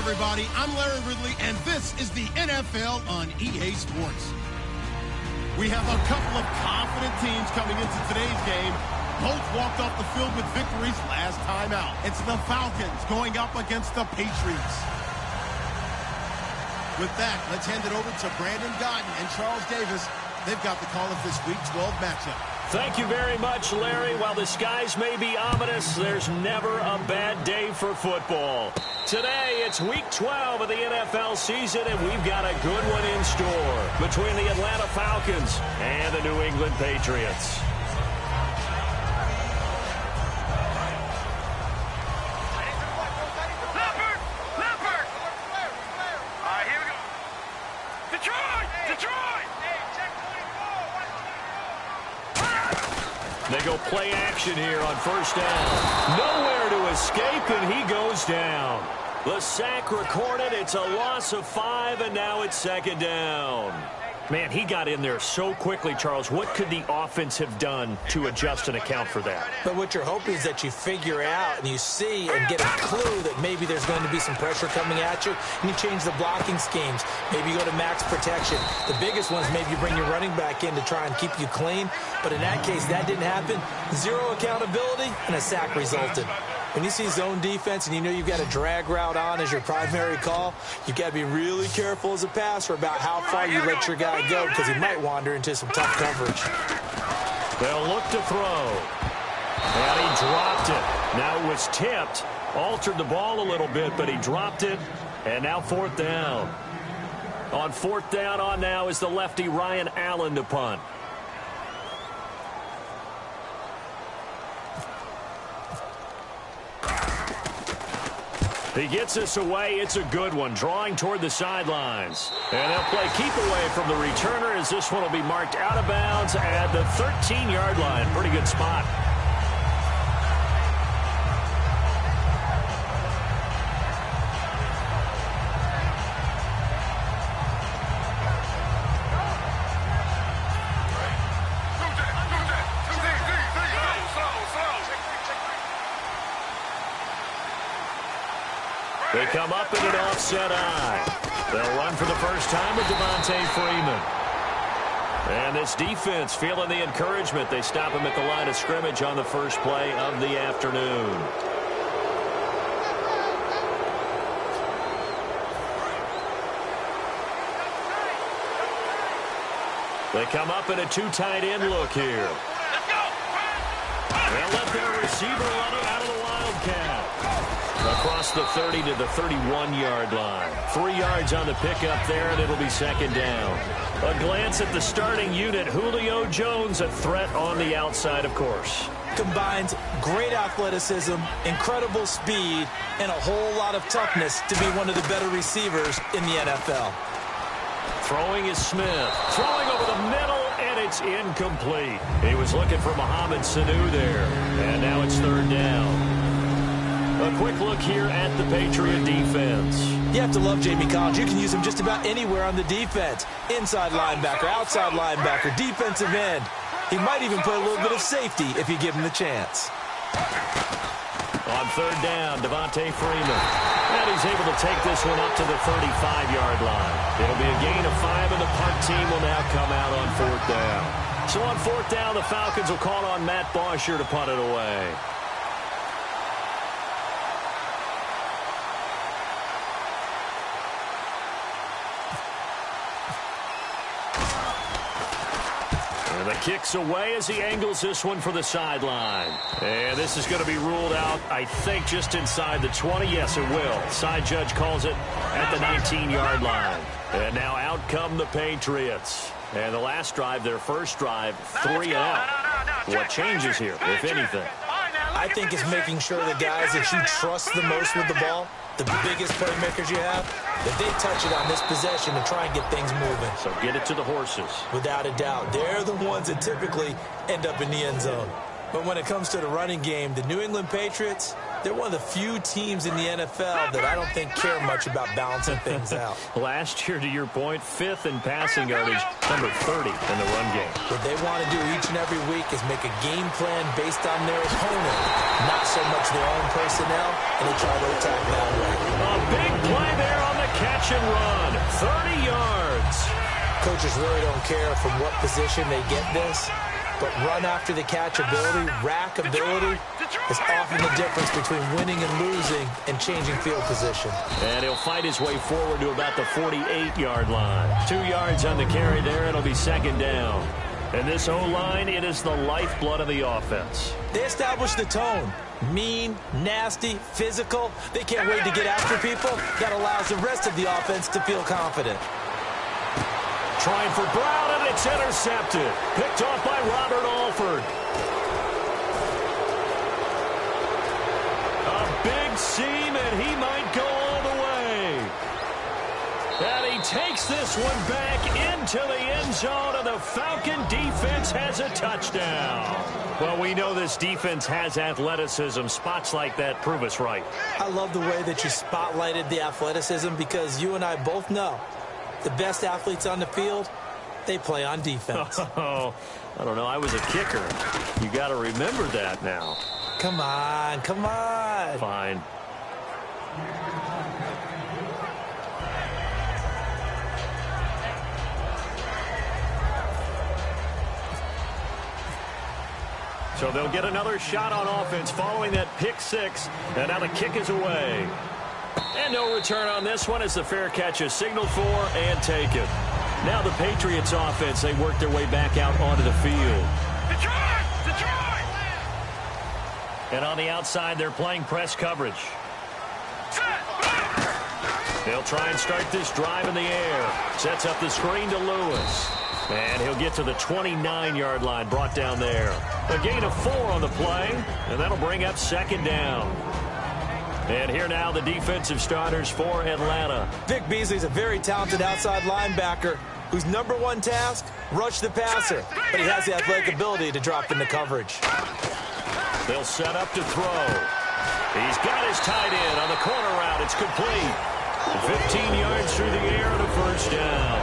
everybody. I'm Larry Ridley, and this is the NFL on EA Sports. We have a couple of confident teams coming into today's game. Both walked off the field with victories last time out. It's the Falcons going up against the Patriots. With that, let's hand it over to Brandon Godden and Charles Davis. They've got the call of this Week 12 matchup. Thank you very much, Larry. While the skies may be ominous, there's never a bad day for football. Today, it's Week 12 of the NFL season, and we've got a good one in store between the Atlanta Falcons and the New England Patriots. They go play action here on first down. Nowhere to escape, and he goes down. The sack recorded. It's a loss of 5, and now it's second down. Man, he got in there so quickly, Charles. What could the offense have done to adjust and account for that? But what you're hoping is that you figure out and you see and get a clue that maybe there's going to be some pressure coming at you, and you change the blocking schemes. Maybe you go to max protection. The biggest one is maybe you bring your running back in to try and keep you clean. But in that case, that didn't happen. Zero accountability, and a sack resulted. When you see zone defense and you know you've got a drag route on as your primary call, you've got to be really careful as a passer about how far you let your guy go, because he might wander into some tough coverage. They'll look to throw. And he dropped it. Now it was tipped. Altered the ball a little bit, but he dropped it. And now fourth down. On fourth down on now is the lefty Ryan Allen to punt. He gets this away. It's a good one, drawing toward the sidelines. And they'll play keep away from the returner as this one will be marked out of bounds at the 13-yard line. Pretty good spot. They come up in an offset eye. They'll run for the first time with Devontae Freeman. And this defense feeling the encouragement. They stop him at the line of scrimmage on the first play of the afternoon. They come up in a two tight end look here. They'll let their receiver run it out of the Wildcat. Across the 30 to the 31-yard line. 3 yards on the pickup there, and it'll be second down. A glance at the starting unit. Julio Jones, a threat on the outside, of course. Combines great athleticism, incredible speed, and a whole lot of toughness to be one of the better receivers in the NFL. Throwing is Smith. Throwing over the middle, and it's incomplete. He was looking for Mohamed Sanu there, and now it's third down. A quick look here at the Patriot defense. You have to love Jamie Collins. You can use him just about anywhere on the defense. Inside linebacker, outside linebacker, defensive end. He might even play a little bit of safety if you give him the chance. On third down, Devontae Freeman. And he's able to take this one up to the 35-yard line. It'll be a gain of 5, and the punt team will now come out on fourth down. So on fourth down, the Falcons will call on Matt Bosher to punt it away. The kick's away as he angles this one for the sideline. And this is going to be ruled out, I think, just inside the 20. Yes, it will. Side judge calls it at the 19-yard line. And now out come the Patriots. And the last drive, their first drive, 3 out. What changes here, if anything? I think it's making sure the guys that you trust the most with the ball, the biggest playmakers you have, that they touch it on this possession to try and get things moving. So get it to the horses. Without a doubt. They're the ones that typically end up in the end zone. But when it comes to the running game, the New England Patriots, they're one of the few teams in the NFL that I don't think care much about balancing things out. Last year, to your point, 5th in passing yardage, number 30 in the run game. What they want to do each and every week is make a game plan based on their opponent, not so much their own personnel, and they try to attack that way. A big play catch and run. 30 yards. Coaches really don't care from what position they get this, but run after the catch ability, rack ability, is often the difference between winning and losing and changing field position. And he'll fight his way forward to about the 48-yard line. 2 yards on the carry there. It'll be second down. And this O-line, it is the lifeblood of the offense. They establish the tone. Mean, nasty, physical. They can't wait to get after people. That allows the rest of the offense to feel confident. Trying for Brown, and it's intercepted. Picked off by Robert Alford. A big seam, and he might go all the way. And he takes this one back into the end zone, and the Falcon defense has a touchdown. Well, we know this defense has athleticism. Spots like that prove us right. I love the way that you spotlighted the athleticism, because you and I both know the best athletes on the field, they play on defense. Oh, I don't know. I was a kicker. You got to remember that now. Come on, come on. Fine. So they'll get another shot on offense following that pick six. And now the kick is away. And no return on this one as the fair catch is signaled for and taken. Now the Patriots offense, they work their way back out onto the field. Detroit! And on the outside, they're playing press coverage. They'll try and start this drive in the air. Sets up the screen to Lewis. And he'll get to the 29-yard line, brought down there. A gain of 4 on the play, and that'll bring up second down. And here now the defensive starters for Atlanta. Vic Beasley's a very talented outside linebacker whose #1 task, rush the passer. But he has the athletic ability to drop into coverage. They'll set up to throw. He's got his tight end on the corner route. It's complete. 15 yards through the air and a first down.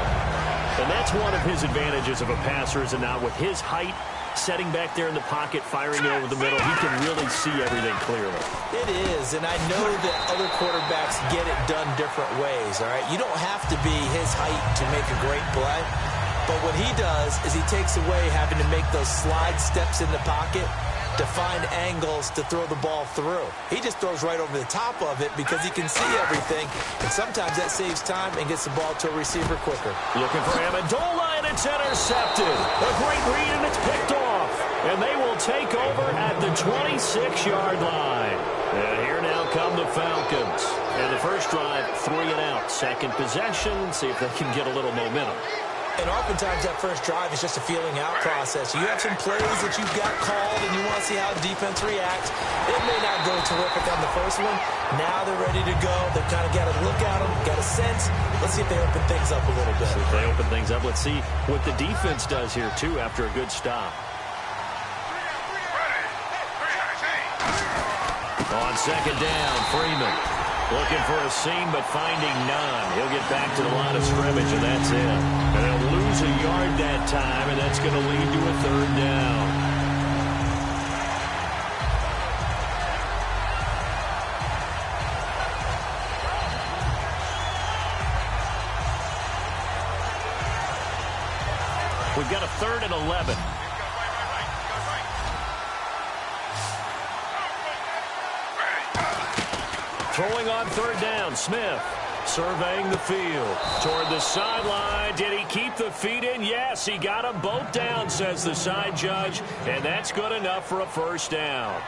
And that's one of his advantages of a passer, is it not? With his height, setting back there in the pocket, firing it over the middle, he can really see everything clearly. It is, and I know that other quarterbacks get it done different ways, all right? You don't have to be his height to make a great play, but what he does is he takes away having to make those slide steps in the pocket to find angles to throw the ball through. He just throws right over the top of it because he can see everything, and sometimes that saves time and gets the ball to a receiver quicker. Looking for Amendola, and it's intercepted. A great read, and it's picked off. And they will take over at the 26-yard line. And here now come the Falcons. And the first drive, 3 and out. Second possession, see if they can get a little momentum. And oftentimes that first drive is just a feeling out process. You have some plays that you've got called and you want to see how the defense reacts. It may not go terrific on the first one. Now they're ready to go. They've kind of got to look at them, got a sense. Let's see if they open things up a little bit. See if they open things up. Let's see what the defense does here, too, after a good stop. On second down, Freeman. Looking for a seam, but finding none. He'll get back to the line of scrimmage, and that's it. And they'll lose a yard that time, and that's going to lead to a third down. We've got a 3rd and 11. Throwing on third down, Smith surveying the field toward the sideline. Did he keep the feet in? Yes, he got them both down, says the side judge, and that's good enough for a first down.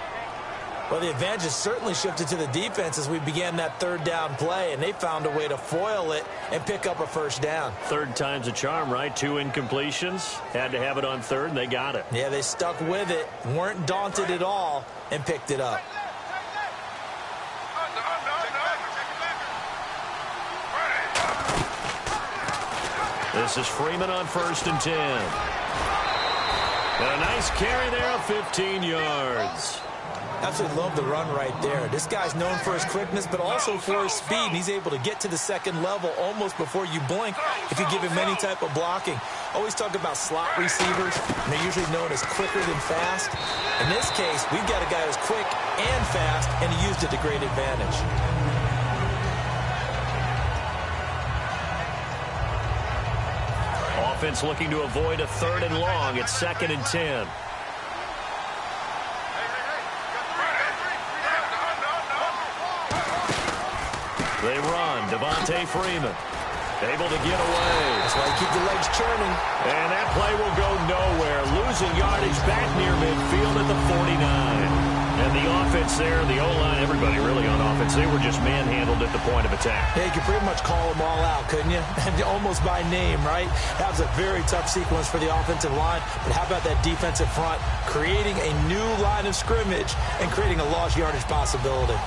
Well, the advantage has certainly shifted to the defense as we began that third down play, and they found a way to foil it and pick up a first down. Third time's a charm, right? 2 incompletions. Had to have it on third, and they got it. Yeah, they stuck with it, weren't daunted at all, and picked it up. This is Freeman on 1st and 10. And a nice carry there of 15 yards. Absolutely love the run right there. This guy's known for his quickness, but also for his speed. And he's able to get to the second level almost before you blink if you give him any type of blocking. Always talk about slot receivers, and they're usually known as quicker than fast. In this case, we've got a guy who's quick and fast, and he used it to great advantage. offense looking to avoid a 3rd and long. It's 2nd and 10. They run. Devontae Freeman able to get away. That's why you keep the legs churning. And that play will go nowhere. Losing yardage back near midfield at the 49. And the offense there, the O-line, everybody really on offense, they were just manhandled at the point of attack. Yeah, you could pretty much call them all out, couldn't you? Almost by name, right? That was a very tough sequence for the offensive line. But how about that defensive front creating a new line of scrimmage and creating a lost yardage possibility?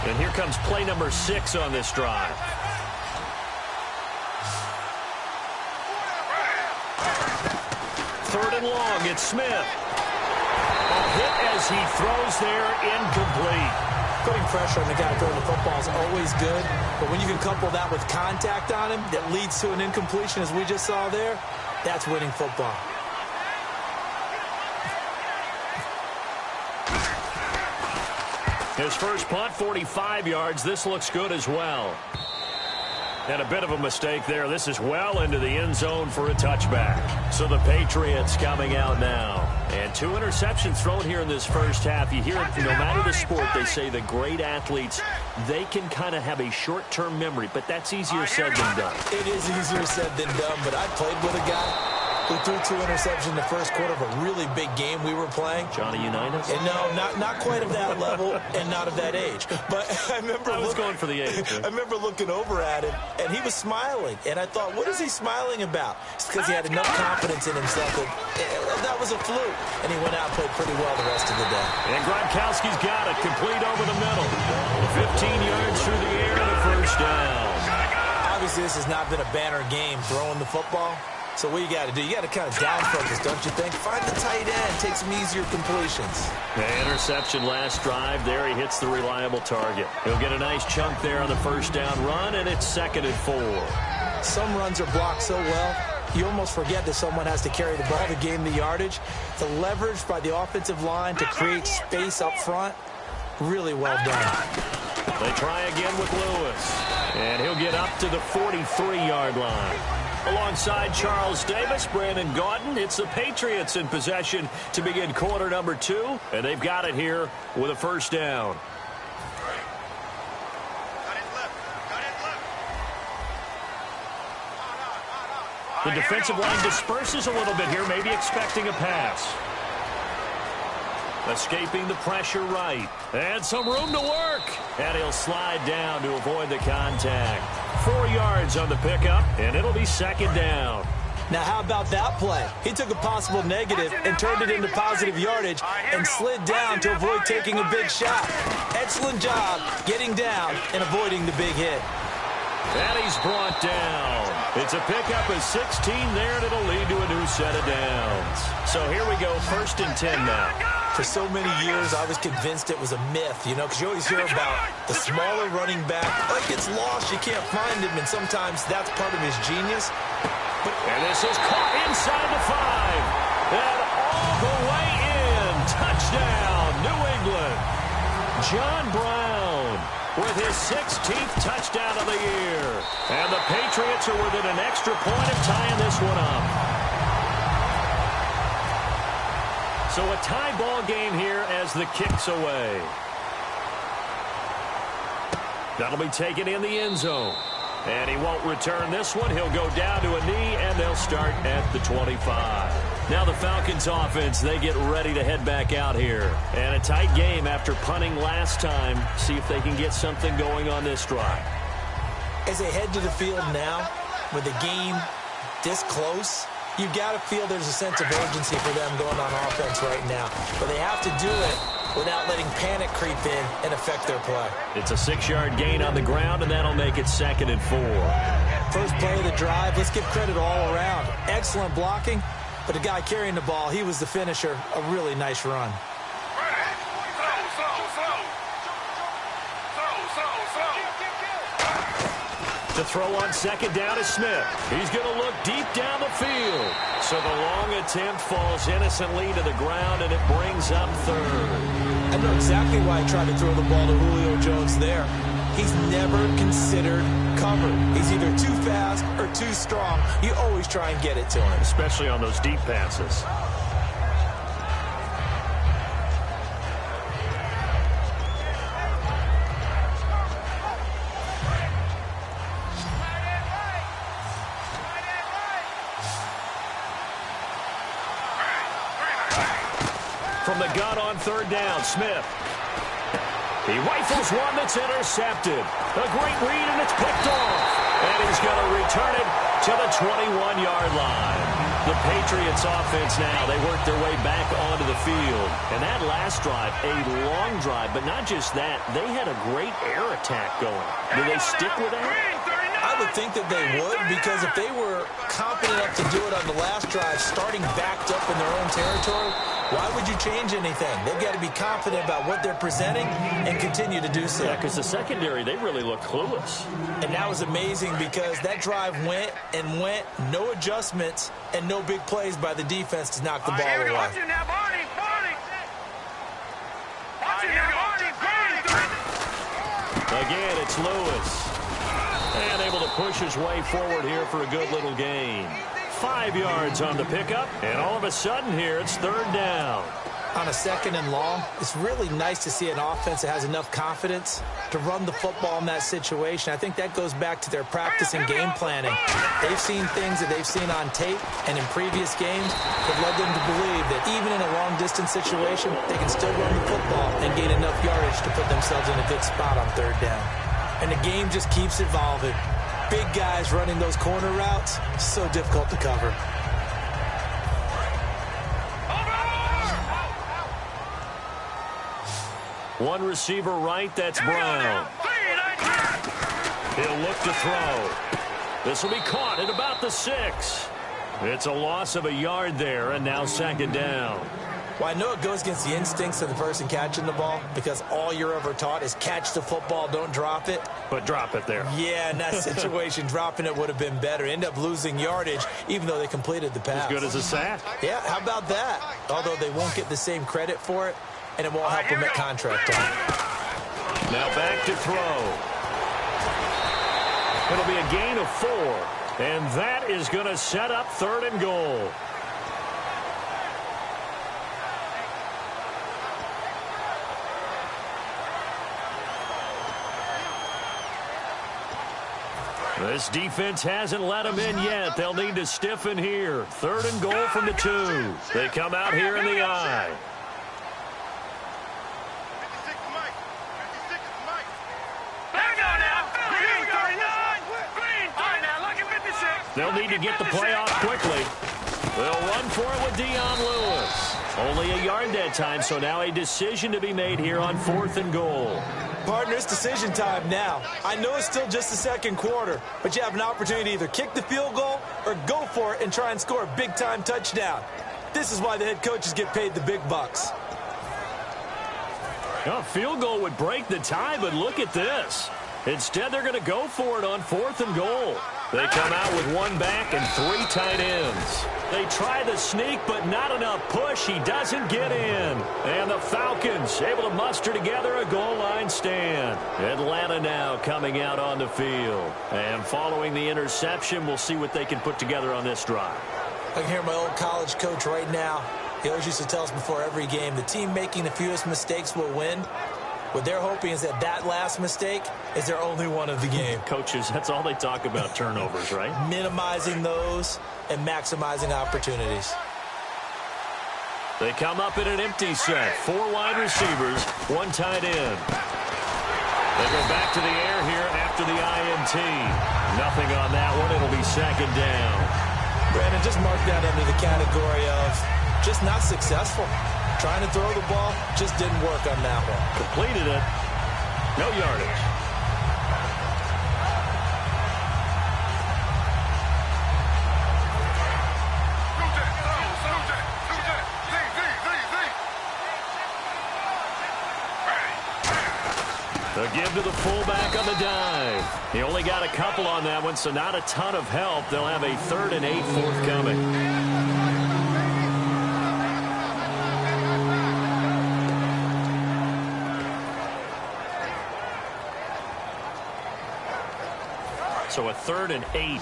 And here comes play number 6 on this drive. Third and long, it's Smith. A hit as he throws there, incomplete. Putting pressure on the guy throwing the football is always good, but when you can couple that with contact on him that leads to an incompletion, as we just saw there, that's winning football. His first punt, 45 yards. This looks good as well. And a bit of a mistake there. This is well into the end zone for a touchback. So the Patriots coming out now. And 2 interceptions thrown here in this first half. You hear it, no matter the sport, they say the great athletes, they can kind of have a short-term memory, but that's easier said than done. It is easier said than done, but I played with a guy who threw 2 interceptions in the first quarter of a really big game we were playing. Johnny Unitas? And no, not quite of that level and not of that age. But I remember I was going for the age. I remember looking over at him, and he was smiling. And I thought, what is he smiling about? It's because he had enough confidence in himself that was a fluke. And he went out and played pretty well the rest of the day. And Gronkowski's got it, complete over the middle. 15 yards through the air and a first down. Obviously, this has not been a banner game throwing the football. So what you got to do, you got to kind of down focus, don't you think? Find the tight end, take some easier completions. The interception last drive. There he hits the reliable target. He'll get a nice chunk there on the first down run, and it's 2nd and 4. Some runs are blocked so well, you almost forget that someone has to carry the ball to gain the yardage. The leverage by the offensive line to create space up front, really well done. They try again with Lewis, and he'll get up to the 43-yard line. Alongside Charles Davis, Brandon Gaudin, it's the Patriots in possession to begin quarter number 2, and they've got it here with a first down. The defensive line disperses a little bit here, maybe expecting a pass. Escaping the pressure right. And some room to work. And he'll slide down to avoid the contact. 4 yards on the pickup, and it'll be 2nd down. Now, how about that play? He took a possible negative and turned it into positive yardage and slid down to avoid taking a big shot. Excellent job getting down and avoiding the big hit. And he's brought down. It's a pickup of 16 there, and it'll lead to a new set of downs. So here we go, 1st and 10 now. For so many years, I was convinced it was a myth, you know, because you always hear about the smaller running back. Like, gets lost, you can't find him, and sometimes that's part of his genius. And this is caught inside the 5. And all the way in. Touchdown, New England. John Brown with his 16th touchdown of the year. And the Patriots are within an extra point of tying this one up. So a tie ball game here as the kick's away. That'll be taken in the end zone. And he won't return this one. He'll go down to a knee, and they'll start at the 25. Now the Falcons offense, they get ready to head back out here. And a tight game after punting last time. See if they can get something going on this drive. As they head to the field now, with the game this close, you've got to feel there's a sense of urgency for them going on offense right now. But they have to do it without letting panic creep in and affect their play. It's a 6-yard gain on the ground, and that'll make it 2nd and 4. First play of the drive, let's give credit all around. Excellent blocking, but the guy carrying the ball, he was the finisher. A really nice run. To throw on 2nd down is Smith. He's going to look deep down the field. So the long attempt falls innocently to the ground, and it brings up third. I know exactly why he tried to throw the ball to Julio Jones there. He's never considered cover. He's either too fast or too strong. You always try and get it to him. Especially on those deep passes. From the gun on third down, Smith. He rifles one that's intercepted. A great read, and it's picked off. And he's going to return it to the 21-yard line. The Patriots offense now, they work their way back onto the field. And that last drive, a long drive, but not just that. They had a great air attack going. Do they stick with that? I would think that they would, because if they were confident enough to do it on the last drive, starting backed up in their own territory, why would you change anything? They've got to be confident about what they're presenting and continue to do so. Yeah, because the secondary, they really look clueless. And that was amazing because that drive went and went, no adjustments, and no big plays by the defense to knock the ball away. Again, it's Lewis. And able to push his way forward here for a good little gain. 5 yards on the pickup, and all of a sudden here, it's third down. On a second and long, it's really nice to see an offense that has enough confidence to run the football in that situation. I think that goes back to their practice and game planning. They've seen things that they've seen on tape and in previous games that led them to believe that even in a long-distance situation, they can still run the football and gain enough yardage to put themselves in a good spot on third down. And the game just keeps evolving. Big guys running those corner routes, so difficult to cover. One receiver right, that's Brown. He'll look to throw. This will be caught at about the 6. It's a loss of a yard there, and now second down. Well, I know it goes against the instincts of the person catching the ball because all you're ever taught is catch the football, don't drop it. But drop it there. Yeah, in that situation, dropping it would have been better. End up losing yardage, even though they completed the pass. As good as a sack. Yeah, how about that? Although they won't get the same credit for it, and it won't help them at contract time. Now back to throw. It'll be a gain of 4, and that is going to set up third and goal. This defense hasn't let them in yet. They'll need to stiffen here. Third and goal from the 2. They come out here in the I. They'll need to get the play off quickly. They'll run for it with Dion Lewis. Only a yard that time, so now a decision to be made here on 4th and goal. Partner, it's decision time now. I know it's still just the second quarter, but you have an opportunity to either kick the field goal or go for it and try and score a big-time touchdown. This is why the head coaches get paid the big bucks. A field goal would break the tie, but look at this. Instead, they're going to go for it on 4th and goal. They come out with 1 back and 3 tight ends. They try the sneak, but not enough push. He doesn't get in. And the Falcons able to muster together a goal line stand. Atlanta now coming out on the field. And following the interception, we'll see what they can put together on this drive. I can hear my old college coach right now. He always used to tell us before every game, the team making the fewest mistakes will win. What they're hoping is that last mistake is their only one of the game. Coaches, that's all they talk about, turnovers, right? Minimizing those and maximizing opportunities. They come up in an empty set. 4 wide receivers, 1 tight end. They go back to the air here after the INT. Nothing on that one. It'll be second down. Brandon, just mark that under the category of just not successful. Trying to throw the ball, just didn't work on that one. Completed it. No yardage. The give to the fullback on the dive. He only got a couple on that one, so not a ton of help. They'll have a 3rd and 8 forthcoming. So a 3rd and 8.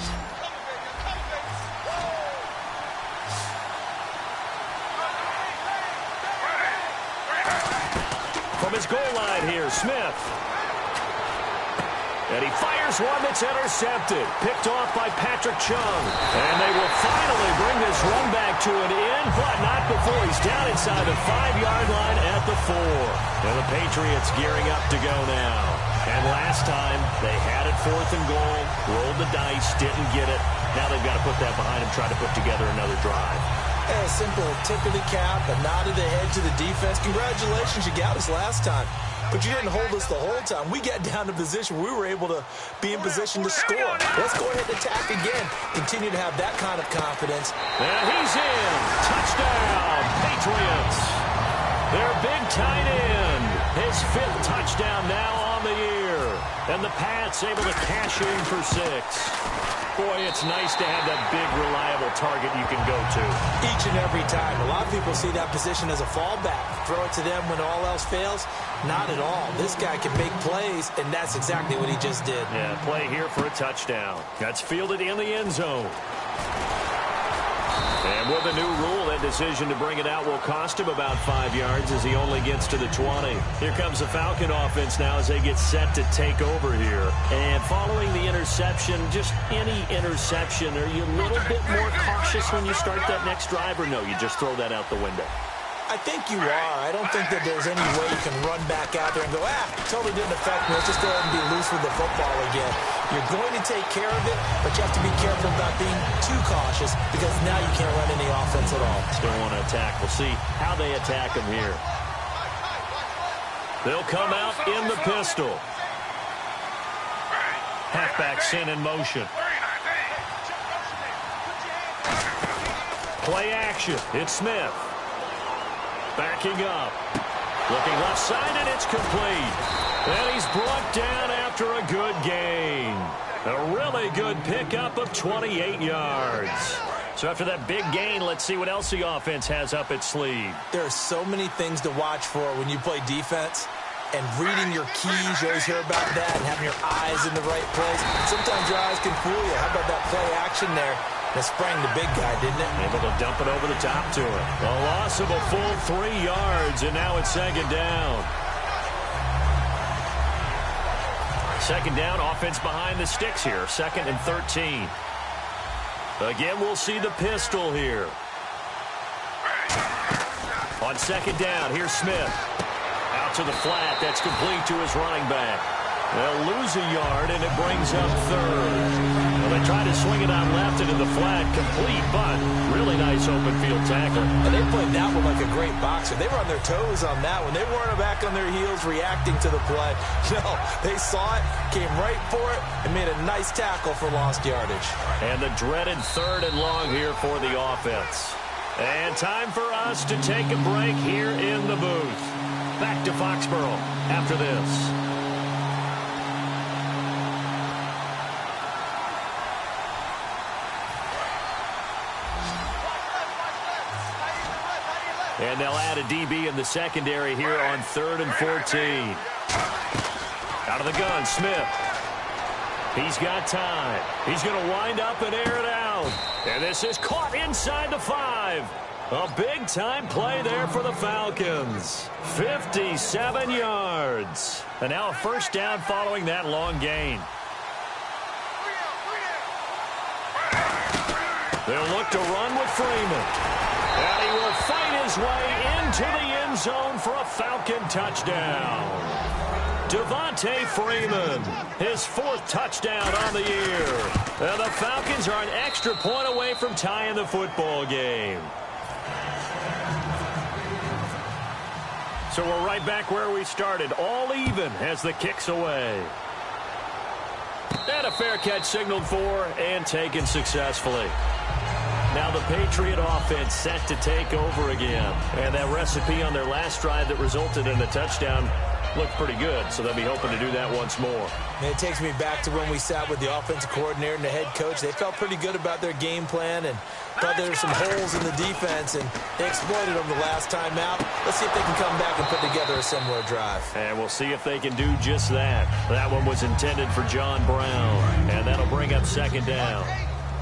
From his goal line here, Smith. And he fires one that's intercepted. Picked off by Patrick Chung. And they will finally bring this run back to an end, but not before he's down inside the 5-yard line at the 4. And the Patriots gearing up to go now. And last time, they had it 4th and goal, rolled the dice, didn't get it. Now they've got to put that behind them, try to put together another drive. A simple tip of the cap, a nod of the head to the defense. Congratulations, you got us last time. But you didn't hold us the whole time. We got down to position where we were able to be in position to score. Let's go ahead and attack again. Continue to have that kind of confidence. And he's in. Touchdown, Patriots. Their big tight end. His 5th touchdown now on the year. And the Pats able to cash in for 6. Boy, it's nice to have that big, reliable target you can go to. Each and every time. A lot of people see that position as a fallback. Throw it to them when all else fails. Not at all. This guy can make plays, and that's exactly what he just did. Yeah, play here for a touchdown. That's fielded in the end zone. And with a new rule, that decision to bring it out will cost him about 5 yards as he only gets to the 20. Here comes the Falcon offense now as they get set to take over here. And following the interception, just any interception, are you a little bit more cautious when you start that next drive, or no, you just throw that out the window? I think you are. I don't think that there's any way you can run back out there and go, totally didn't affect me. Let's just go ahead and be loose with the football again. You're going to take care of it, but you have to be careful about being too cautious because now you can't run any offense at all. Still want to attack. We'll see how they attack him here. They'll come out in the pistol. Halfback sent in motion. Play action. It's Smith. Backing up. Looking left side, and it's complete. And he's brought down after a good gain. A really good pickup of 28 yards. So after that big gain, let's see what else the offense has up its sleeve. There are so many things to watch for when you play defense. And reading your keys, you always hear about that, and having your eyes in the right place. Sometimes your eyes can fool you. How about that play action there? That sprang the big guy, didn't it? Able to dump it over the top to him. A loss of a full 3 yards, and now it's 2nd down. 2nd down, offense behind the sticks here. 2nd and 13. Again, we'll see the pistol here. On 2nd down, here's Smith. Out to the flat. That's complete to his running back. They'll lose a yard, and it brings up 3rd. Well, they try to swing it out left into the flat. Complete, but really nice open field tackle. And they played that one like a great boxer. They were on their toes on that one. They weren't back on their heels reacting to the play. No, they saw it, came right for it, and made a nice tackle for lost yardage. And the dreaded 3rd and long here for the offense. And time for us to take a break here in the booth. Back to Foxborough after this. And they'll add a DB in the secondary here on 3rd and 14. Out of the gun, Smith. He's got time. He's going to wind up and air it out. And this is caught inside the 5. A big-time play there for the Falcons. 57 yards. And now a 1st down following that long gain. They'll look to run with Freeman. And he will fight his way into the end zone for a Falcon touchdown. Devontae Freeman, his 4th touchdown on the year. And the Falcons are an extra point away from tying the football game. So we're right back where we started, all even as the kick's away. And a fair catch signaled for and taken successfully. Now the Patriot offense set to take over again. And that recipe on their last drive that resulted in a touchdown looked pretty good, so they'll be hoping to do that once more. And it takes me back to when we sat with the offensive coordinator and the head coach. They felt pretty good about their game plan and thought there were some holes in the defense, and they exploited them the last time out. Let's see if they can come back and put together a similar drive. And we'll see if they can do just that. That one was intended for John Brown, and that'll bring up second down.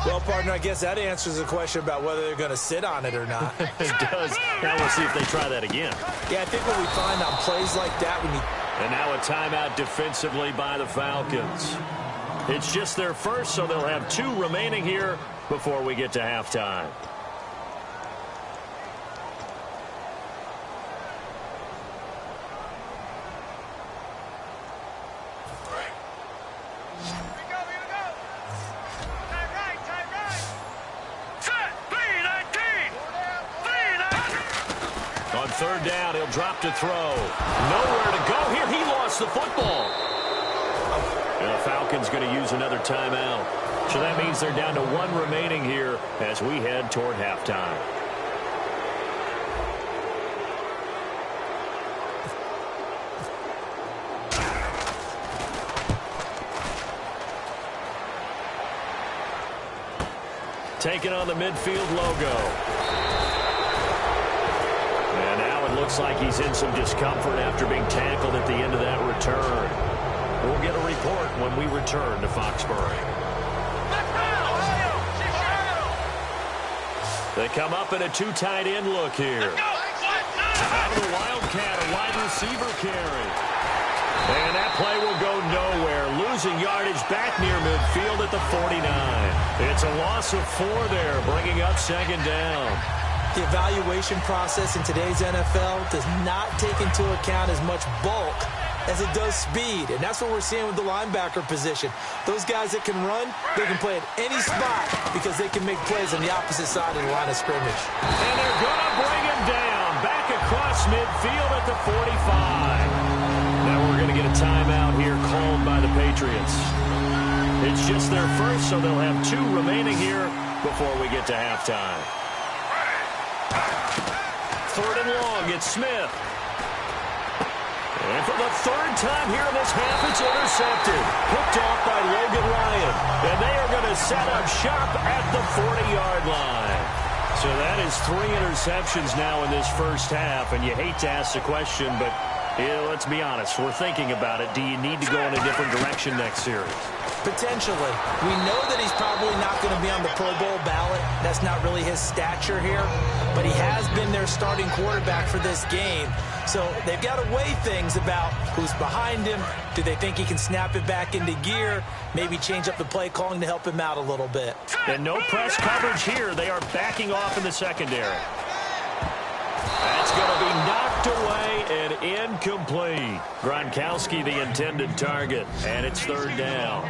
Well, partner, I guess that answers the question about whether they're going to sit on it or not. It does. Now we'll see if they try that again. Yeah, I think what we find on plays like that when you... And now a timeout defensively by the Falcons. It's just their first, so they'll have 2 remaining here before we get to halftime. On third down, he'll drop to throw. Nowhere to go here. He lost the football. And the Falcons going to use another timeout. So that means they're down to 1 remaining here as we head toward halftime. Taking on the midfield logo. And now it looks like he's in some discomfort after being tackled at the end of that return. We'll get a report when we return to Foxborough. They come up in a 2 tight end look here. Out of the Wildcat, a wide receiver carry. And that play will go nowhere. Losing yardage back near midfield at the 49. It's a loss of 4 there, bringing up second down. The evaluation process in today's NFL does not take into account as much bulk as it does speed, and that's what we're seeing with the linebacker position. Those guys that can run, they can play at any spot because they can make plays on the opposite side of the line of scrimmage. And they're going to bring him down back across midfield at the 45. Now we're going to get a timeout here called by the Patriots. It's just their first, so they'll have 2 remaining here before we get to halftime. Third and long, it's Smith. And for the 3rd time here in this half, it's intercepted. Picked off by Logan Ryan. And they are going to set up shop at the 40-yard line. So that is 3 interceptions now in this first half. And you hate to ask the question, but let's be honest. We're thinking about it. Do you need to go in a different direction next series? Potentially. We know that he's probably not going to be on the Pro Bowl ballot. That's not really his stature here. But he has been their starting quarterback for this game. So they've got to weigh things about who's behind him. Do they think he can snap it back into gear? Maybe change up the play calling to help him out a little bit. And no press coverage here. They are backing off in the secondary. That's going to be knocked away and incomplete. Gronkowski, the intended target, and it's 3rd down.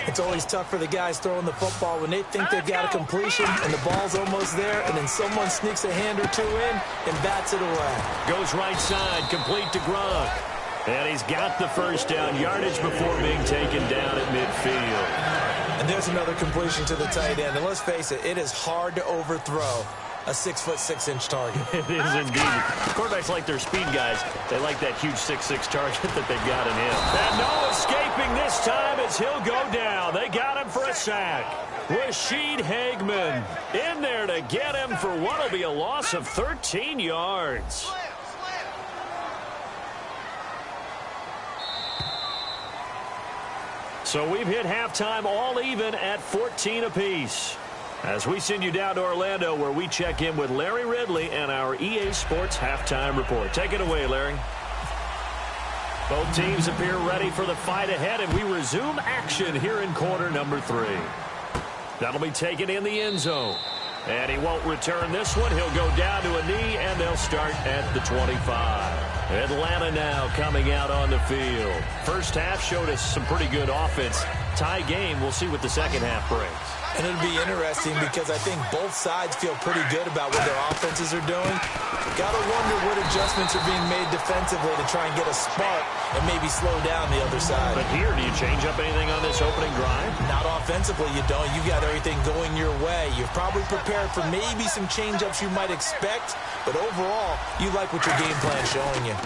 It's always tough for the guys throwing the football when they think they've got a completion and the ball's almost there, and then someone sneaks a hand or 2 in and bats it away. Goes right side, complete to Gronk. And he's got the first down, yardage before being taken down at midfield. And there's another completion to the tight end. And let's face it, it is hard to overthrow a 6'6" target. It is indeed. Quarterbacks like their speed guys. They like that huge 6'6" target that they've got in him. And no escaping this time as he'll go down. They got him for a sack. Rashid Hagman in there to get him for what will be a loss of 13 yards. So we've hit halftime all even at 14 apiece. As we send you down to Orlando, where we check in with Larry Ridley and our EA Sports Halftime Report. Take it away, Larry. Both teams appear ready for the fight ahead, and we resume action here in quarter number 3. That'll be taken in the end zone. And he won't return this one. He'll go down to a knee, and they'll start at the 25. Atlanta now coming out on the field. First half showed us some pretty good offense. Tie game. We'll see what the second half brings. And it'll be interesting because I think both sides feel pretty good about what their offenses are doing. Got to wonder what adjustments are being made defensively to try and get a spark and maybe slow down the other side. But here, do you change up anything on this opening drive? Not offensively, you don't. You got everything going your way. You've probably prepared for maybe some change-ups you might expect, but overall, you like what your game plan is showing you.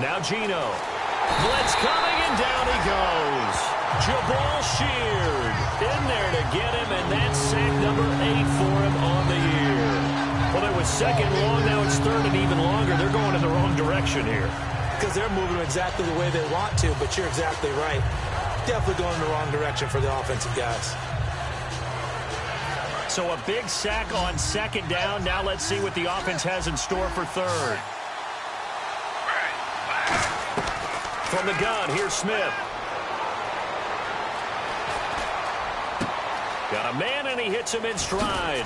Now Gino. Blitz coming, and down he goes. Jabal Sheard in there to get him, and that's sack number 8 for him on the year. Well, it was second long, now it's third and even longer. They're going in the wrong direction here. Because they're moving exactly the way they want to, but you're exactly right. Definitely going in the wrong direction for the offensive guys. So a big sack on second down. Now let's see what the offense has in store for third. From the gun, here's Smith. Got a man, and he hits him in stride.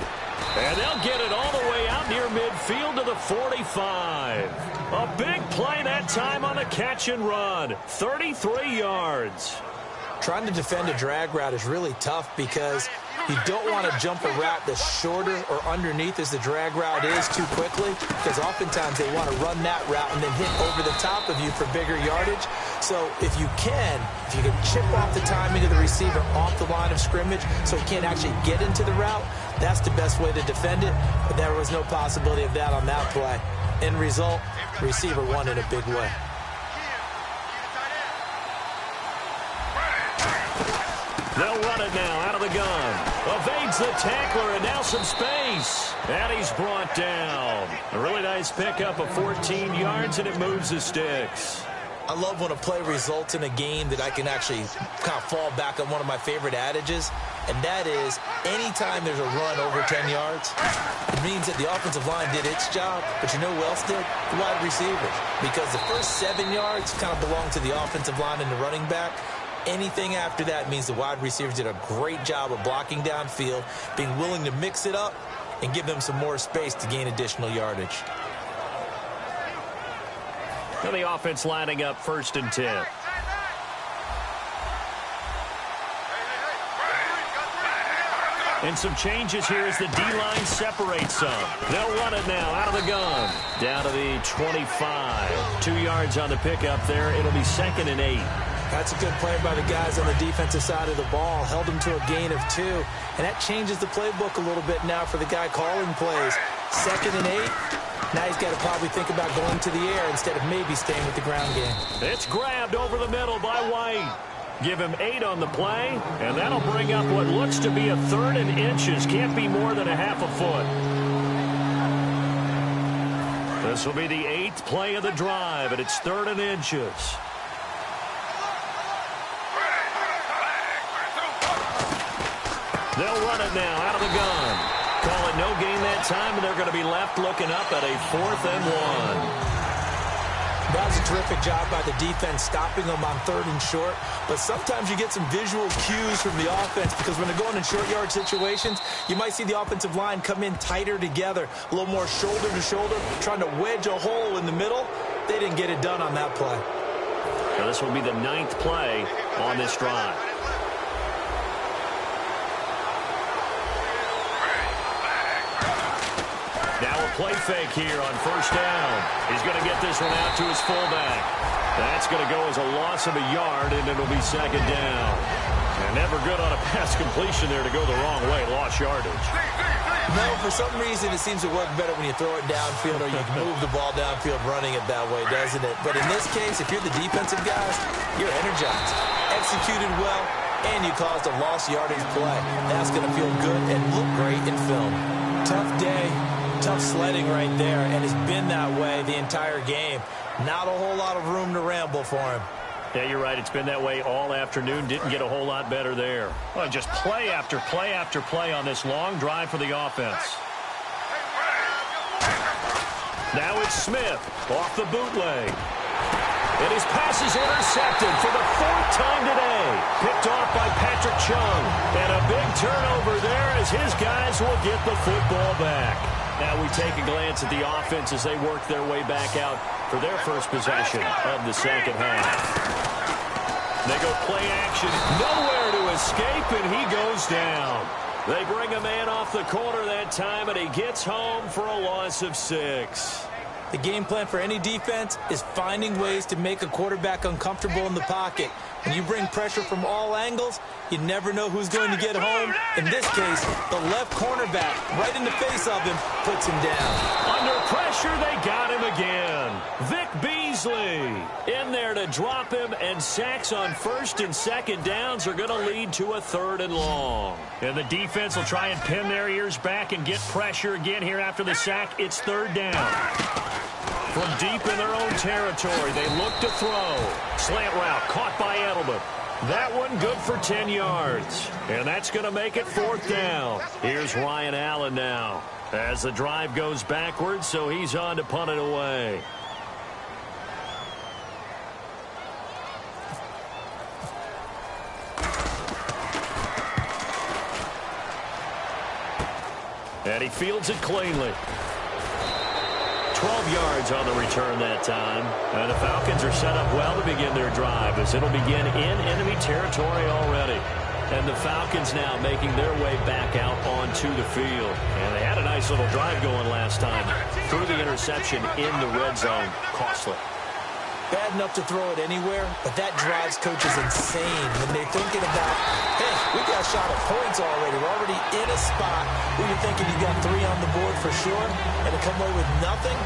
And they'll get it all the way out near midfield to the 45. A big play that time on a catch and run. 33 yards. Trying to defend a drag route is really tough because you don't want to jump a route that's shorter or underneath as the drag route is too quickly, because oftentimes they want to run that route and then hit over the top of you for bigger yardage. So if you can chip off the timing of the receiver off the line of scrimmage so he can't actually get into the route, that's the best way to defend it. But there was no possibility of that on that play. End result, receiver won in a big way. They'll run it now out of the gun. Evades the tackler, and now some space. And he's brought down. A really nice pickup of 14 yards, and it moves the sticks. I love when a play results in a game that I can actually kind of fall back on one of my favorite adages, and that is anytime there's a run over 10 yards, it means that the offensive line did its job, but you know who else did? The wide receivers. Because the first 7 yards kind of belong to the offensive line and the running back. Anything after that means the wide receivers did a great job of blocking downfield, being willing to mix it up, and give them some more space to gain additional yardage. Now the offense lining up 1st and 10. And some changes here as the D-line separates some. They'll run it now out of the gun. Down to the 25. 2 yards on the pickup there. It'll be 2nd and 8. That's a good play by the guys on the defensive side of the ball. Held them to a gain of 2. And that changes the playbook a little bit now for the guy calling plays. 2nd and 8. Now he's got to probably think about going to the air instead of maybe staying with the ground game. It's grabbed over the middle by White. Give him 8 on the play, and that'll bring up what looks to be a 3rd and inches. Can't be more than a half a foot. This will be the 8th play of the drive, and it's 3rd and inches. They'll run it now out of the gun. Call it no gain that time, and they're going to be left looking up at a 4th and 1. That was a terrific job by the defense stopping them on 3rd and short. But sometimes you get some visual cues from the offense, because when they're going in short yard situations, you might see the offensive line come in tighter together, a little more shoulder to shoulder, trying to wedge a hole in the middle. They didn't get it done on that play. Now this will be the 9th play on this drive. Now a play fake here on 1st down. He's going to get this one out to his fullback. That's going to go as a loss of a yard, and it'll be 2nd down. And never good on a pass completion there to go the wrong way. Lost yardage. No, for some reason it seems to work better when you throw it downfield or you move the ball downfield running it that way, doesn't it? But in this case, if you're the defensive guys, you're energized, executed well, and you caused a lost yardage play. That's going to feel good and look great in film. Tough day. Tough sledding right there, and it's been that way the entire game. Not a whole lot of room to ramble for him. Yeah, you're right. It's been that way all afternoon. Didn't get a whole lot better there. Well, just play after play after play on this long drive for the offense. Now it's Smith off the bootleg. And his pass is intercepted for the 4th time today. Picked off by Patrick Chung. And a big turnover there as his guys will get the football back. Now we take a glance at the offense as they work their way back out for their first possession of the 2nd half. They go play action. Nowhere to escape, and he goes down. They bring a man off the corner that time, and he gets home for a loss of 6. The game plan for any defense is finding ways to make a quarterback uncomfortable in the pocket. When you bring pressure from all angles, you never know who's going to get home. In this case, the left cornerback, right in the face of him, puts him down. Under pressure, they got him again. Vic Beasley in there to drop him, and sacks on first and second downs are going to lead to a 3rd and long. And the defense will try and pin their ears back and get pressure again here after the sack. It's 3rd down. From deep in their own territory, they look to throw. Slant route caught by Edelman. That one good for 10 yards. And that's going to make it 4th down. Here's Ryan Allen now as the drive goes backwards, so he's on to punt it away. And he fields it cleanly. 12 yards on the return that time. And the Falcons are set up well to begin their drive as it'll begin in enemy territory already. And the Falcons now making their way back out onto the field. And they had a nice little drive going last time. Through the interception in the red zone. Costly. Bad enough to throw it anywhere, but that drives coaches insane when they're thinking about, hey, we got a shot at points already. We're already in a spot where you're thinking you got 3 on the board for sure, and to come away with nothing,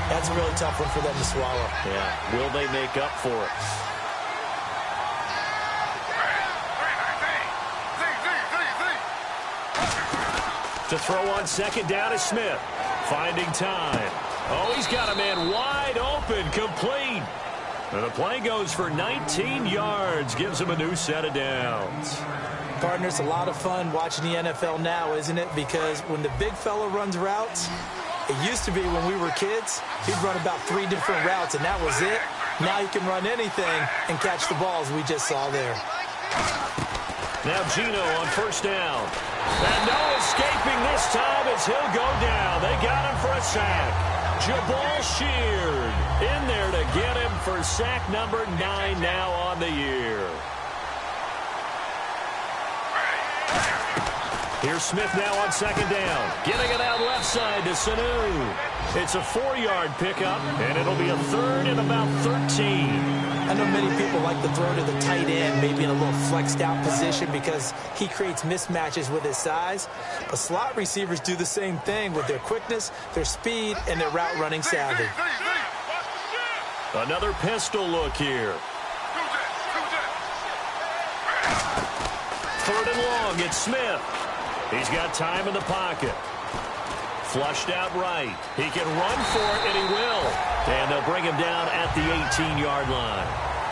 that's a really tough one for them to swallow. Yeah, will they make up for it? To throw on second down is Smith. Finding time. Oh, he's got a man wide open, complete. And the play goes for 19 yards, gives him a new set of downs. Partner, it's a lot of fun watching the NFL now, isn't it? Because when the big fella runs routes, it used to be when we were kids, he'd run about 3 different routes, and that was it. Now he can run anything and catch the balls we just saw there. Now Gino on first down. And no escaping this time as he'll go down. They got him for a sack. Jabal Sheard in there to get him for sack number 9 now on the year. Here's Smith now on second down. Getting it out left side to Sanu. It's a 4-yard pickup, and it'll be a 3rd and about 13. I know many people like to throw to the tight end, maybe in a little flexed out position because he creates mismatches with his size. But slot receivers do the same thing with their quickness, their speed, and their route running savvy. Another pistol look here. 3rd and long, it's Smith. He's got time in the pocket. Flushed out right. He can run for it, and he will. And they'll bring him down at the 18-yard line.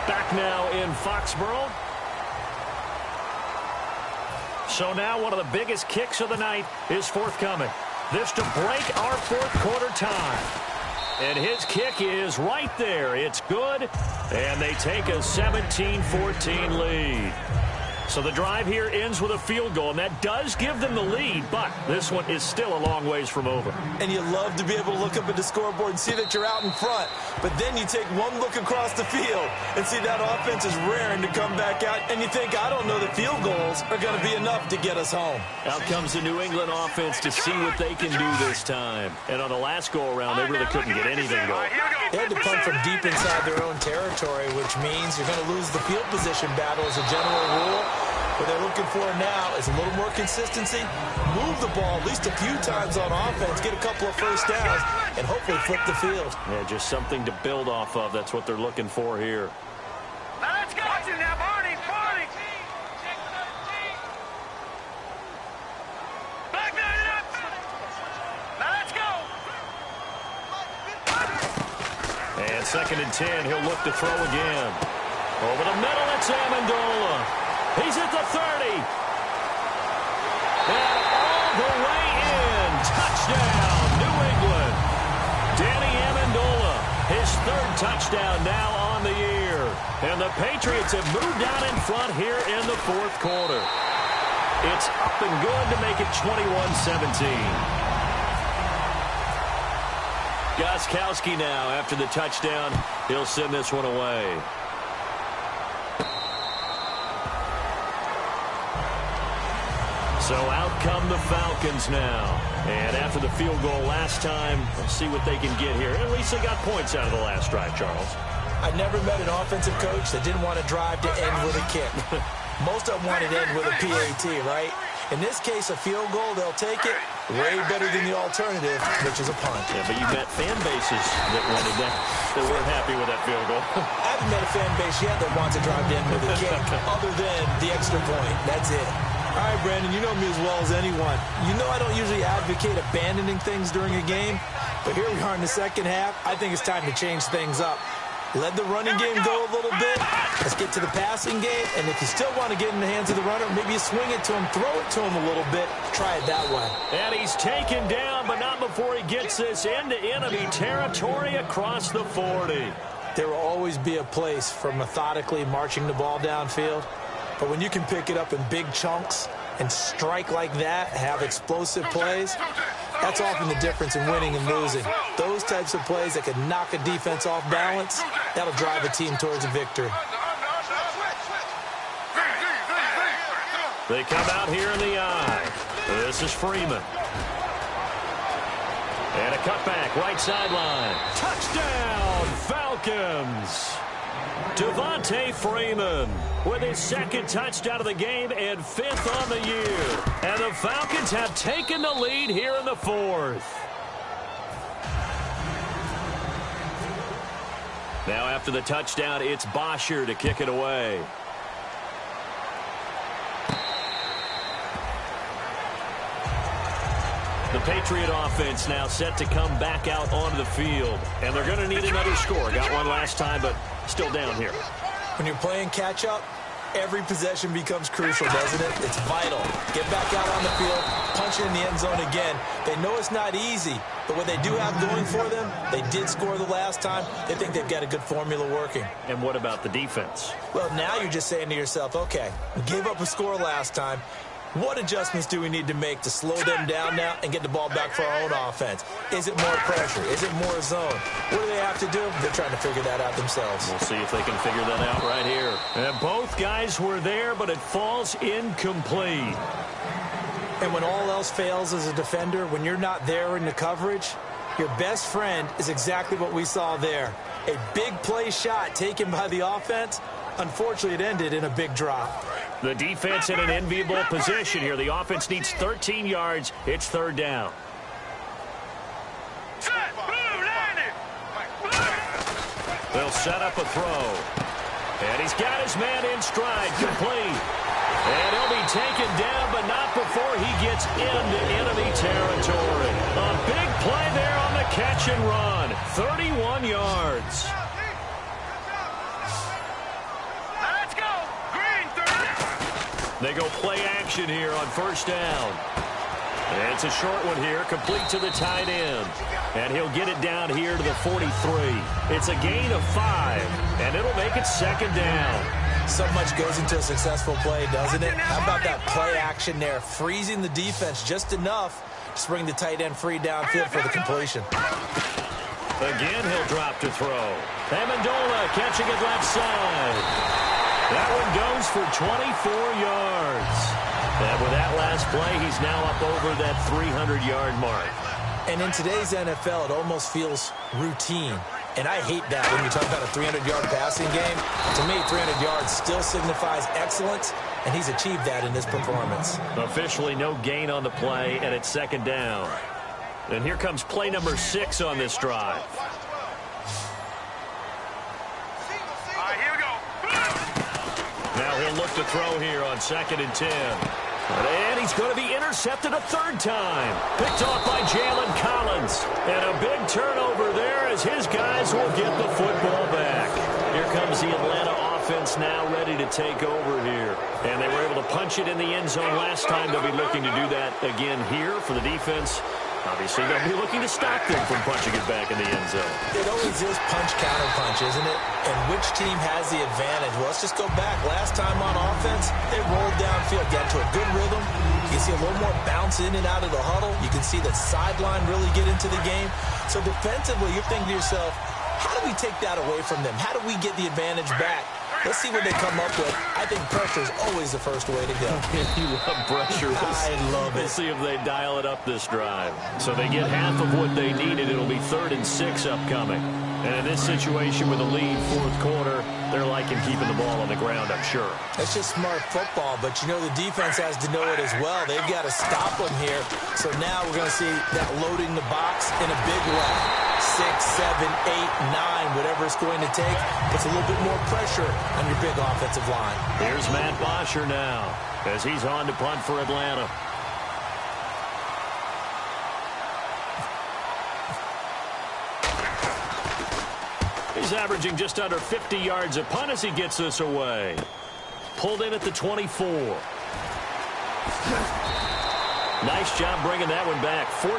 Back now in Foxborough. So now one of the biggest kicks of the night is forthcoming. This to break our 4th quarter tie. And his kick is right there. It's good. And they take a 17-14 lead. So the drive here ends with a field goal, and that does give them the lead, but this one is still a long ways from over. And you love to be able to look up at the scoreboard and see that you're out in front, but then you take one look across the field and see that offense is raring to come back out, and you think, I don't know that field goals are going to be enough to get us home. Out comes the New England offense to see what they can do this time. And on the last go-around, they really couldn't get anything going. They had to punt from deep inside their own territory, which means you're going to lose the field position battle as a general rule. What they're looking for now is a little more consistency, move the ball at least a few times on offense, get a couple of first downs, and hopefully flip the field. Yeah, just something to build off of. That's what they're looking for here. Now let's go. Watch it now, Barney. Back that up. Now let's go. And 2nd and 10, he'll look to throw again. Over the middle, it's Amendola. He's at the 30. And all the way in. Touchdown, New England. Danny Amendola, his 3rd touchdown now on the year. And the Patriots have moved out in front here in the 4th quarter. It's up and good to make it 21-17. Gostkowski now after the touchdown. He'll send this one away. So out come the Falcons now. And after the field goal last time, we'll see what they can get here. At least they got points out of the last drive, Charles. I never met an offensive coach that didn't want to drive to end with a kick. Most of them wanted to end with a PAT, right? In this case, a field goal, they'll take it. Way better than the alternative, which is a punt. Yeah, but you met fan bases that wanted that weren't happy with that field goal. I haven't met a fan base yet that wants to drive to end with a kick, other than the extra point. That's it. All right, Brandon, you know me as well as anyone. You know I don't usually advocate abandoning things during a game, but here we are in the second half. I think it's time to change things up. Let the running game go a little bit. Let's get to the passing game. And if you still want to get in the hands of the runner, maybe you swing it to him, throw it to him a little bit. Try it that way. And he's taken down, but not before he gets this into enemy territory across the 40. There will always be a place for methodically marching the ball downfield. But when you can pick it up in big chunks and strike like that, have explosive plays, that's often the difference in winning and losing. Those types of plays that can knock a defense off balance, that'll drive a team towards a victory. They come out here in the eye. This is Freeman. And a cutback, right sideline. Touchdown, Falcons! Devontae Freeman with his second touchdown of the game and 5th on the year. And the Falcons have taken the lead here in the 4th. Now after the touchdown, it's Bosher to kick it away. The Patriot offense now set to come back out onto the field. And they're going to need another score. Got one last time, but still down here. When you're playing catch-up, every possession becomes crucial, doesn't it? It's vital. Get back out on the field, punch it in the end zone again. They know it's not easy, but what they do have going for them, they did score the last time. They think they've got a good formula working. And what about the defense? Well, now you're just saying to yourself, okay, we gave up a score last time. What adjustments do we need to make to slow them down now and get the ball back for our own offense? Is it more pressure? Is it more zone? What do they have to do? They're trying to figure that out themselves. We'll see if they can figure that out right here. And both guys were there, but it falls incomplete. And when all else fails as a defender, when you're not there in the coverage, your best friend is exactly what we saw there. A big play shot taken by the offense. Unfortunately, it ended in a big drop. The defense in an enviable position here. The offense needs 13 yards. It's 3rd down. They'll set up a throw. And he's got his man in stride, complete. And he'll be taken down, but not before he gets into enemy territory. A big play there on the catch and run. 31 yards. They go play action here on 1st down. And it's a short one here, complete to the tight end. And he'll get it down here to the 43. It's a gain of 5, and it'll make it 2nd down. So much goes into a successful play, doesn't it? How about that play action there, freezing the defense just enough to bring the tight end free downfield for the completion. Again, he'll drop to throw. Amendola catching it left side. That one goes for 24 yards. And with that last play, he's now up over that 300-yard mark. And in today's NFL, it almost feels routine. And I hate that when you talk about a 300-yard passing game. To me, 300 yards still signifies excellence, and he's achieved that in this performance. Officially no gain on the play, and it's 2nd down. And here comes play number 6 on this drive. Now he'll look to throw here on 2nd and 10. And he's going to be intercepted a 3rd time. Picked off by Jalen Collins. And a big turnover there as his guys will get the football back. Here comes the Atlanta offense now ready to take over here. And they were able to punch it in the end zone last time. They'll be looking to do that again here for the defense. Obviously, they'll be looking to stop them from punching it back in the end zone. It always is punch-counter-punch, isn't it? And which team has the advantage? Well, let's just go back. Last time on offense, they rolled downfield, got to a good rhythm. You can see a little more bounce in and out of the huddle. You can see the sideline really get into the game. So defensively, you're thinking to yourself, how do we take that away from them? How do we get the advantage back? Let's see what they come up with. I think pressure is always the first way to go. You love pressure. I love it. We'll see if they dial it up this drive. So they get half of what they needed. It'll be 3rd and 6 upcoming. And in this situation with a lead fourth quarter, they're liking keeping the ball on the ground, I'm sure. That's just smart football, but you know the defense has to know it as well. They've got to stop them here. So now we're going to see that loading the box in a big way. 6, 7, 8, 9, whatever it's going to take. Puts a little bit more pressure on your big offensive line. Here's Matt Bosher now as he's on to punt for Atlanta. He's averaging just under 50 yards a punt as he gets this away. Pulled in at the 24. Nice job bringing that one back. 14